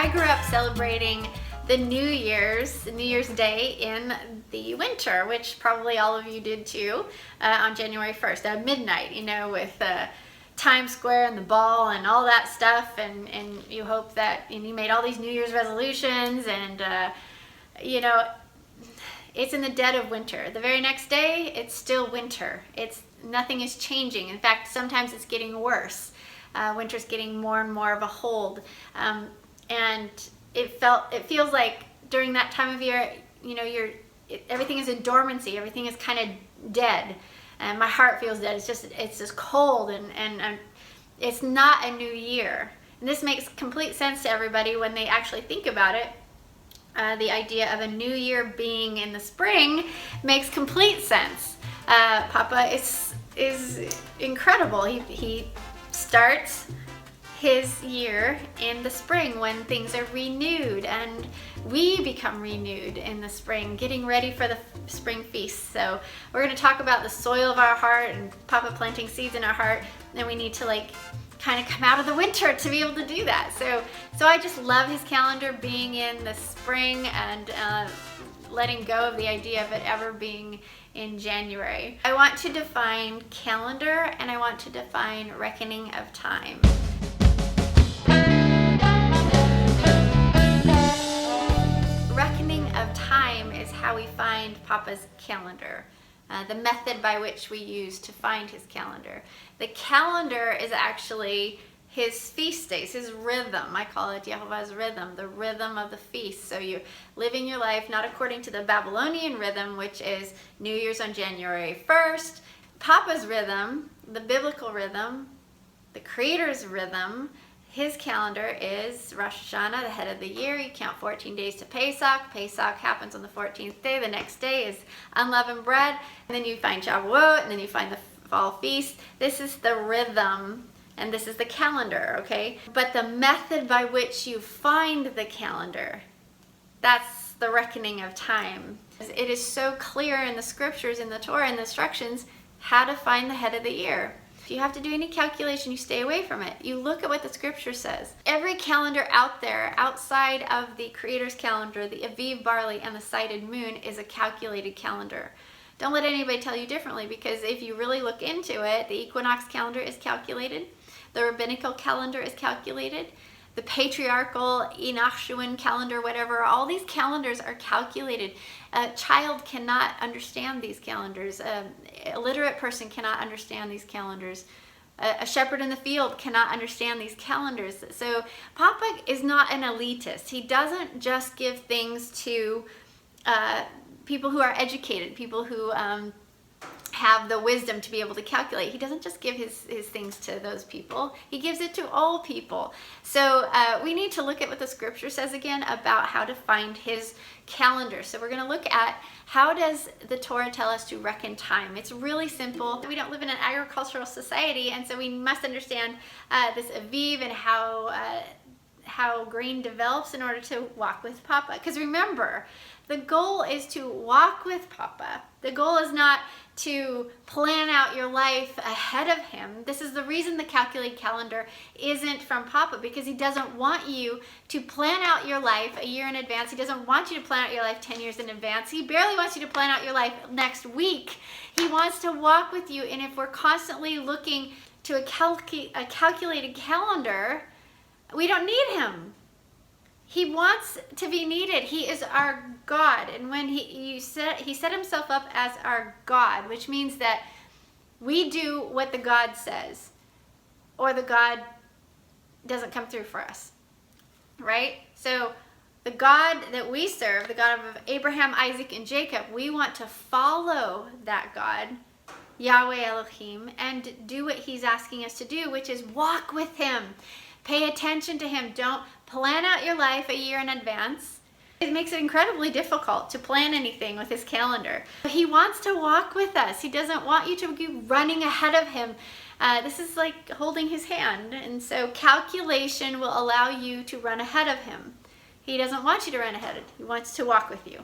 I grew up celebrating the New Year's Day in the winter, which probably all of you did too, on January 1st at midnight, you know, with Times Square and the ball and all that stuff, and you hope that, and you made all these New Year's resolutions, and you know, it's in the dead of winter. The very next day, it's still winter. Nothing is changing. In fact, sometimes it's getting worse. Winter's getting more and more of a hold, and it feels like during that time of year, you know, everything is in dormancy. Everything is kind of dead, and my heart feels dead. It's just cold, and it's not a new year. And this makes complete sense to everybody when they actually think about it. The idea of a new year being in the spring makes complete sense. Papa is incredible. He starts his year in the spring when things are renewed, and we become renewed in the spring, getting ready for the spring feast. So we're going to talk about the soil of our heart and Papa planting seeds in our heart, and we need to kind of come out of the winter to be able to do that. So I just love his calendar being in the spring, and letting go of the idea of it ever being in January. I want to define calendar, and I want to define reckoning of time. Reckoning of time is how we find Papa's calendar. The method by which we use to find his calendar. The calendar is actually his feast days, his rhythm. I call it Jehovah's rhythm, the rhythm of the feast. So you're living your life not according to the Babylonian rhythm, which is New Year's on January 1st. Papa's rhythm, the biblical rhythm, the Creator's rhythm, his calendar is Rosh Hashanah, the head of the year. You count 14 days to Pesach. Pesach happens on the 14th day. The next day is unleavened bread. And then you find Shavuot, and then you find the fall feast. This is the rhythm, and this is the calendar, okay? But the method by which you find the calendar, that's the reckoning of time. It is so clear in the scriptures, in the Torah, in the instructions, how to find the head of the year. If you have to do any calculation, you stay away from it. You look at what the scripture says. Every calendar out there, outside of the Creator's calendar, the Aviv barley and the sighted moon, is a calculated calendar. Don't let anybody tell you differently, because if you really look into it, the equinox calendar is calculated. The rabbinical calendar is calculated. The patriarchal, enochian calendar, whatever, all these calendars are calculated. A child cannot understand these calendars. A illiterate person cannot understand these calendars. A shepherd in the field cannot understand these calendars. So Papa is not an elitist. He doesn't just give things to people who are educated, people who have the wisdom to be able to calculate. He doesn't just give his things to those people. He gives it to all people. So we need to look at what the scripture says again about how to find his calendar. So we're going to look at, how does the Torah tell us to reckon time? It's really simple. We don't live in an agricultural society, and so we must understand this Aviv and how grain develops in order to walk with Papa. Because remember, the goal is to walk with Papa. The goal is not to plan out your life ahead of him. This is the reason the calculated calendar isn't from Papa, because he doesn't want you to plan out your life a year in advance. He doesn't want you to plan out your life 10 years in advance. He barely wants you to plan out your life next week. He wants to walk with you, and if we're constantly looking to a calculated calendar, we don't need him. He wants to be needed. He is our God. And when he set himself up as our God, which means that we do what the God says, or the God doesn't come through for us, right? So the God that we serve, the God of Abraham, Isaac, and Jacob, we want to follow that God, Yahweh Elohim, and do what he's asking us to do, which is walk with him. Pay attention to him. Don't plan out your life a year in advance. It makes it incredibly difficult to plan anything with his calendar. He wants to walk with us. He doesn't want you to be running ahead of him. This is like holding his hand. And so calculation will allow you to run ahead of him. He doesn't want you to run ahead. He wants to walk with you.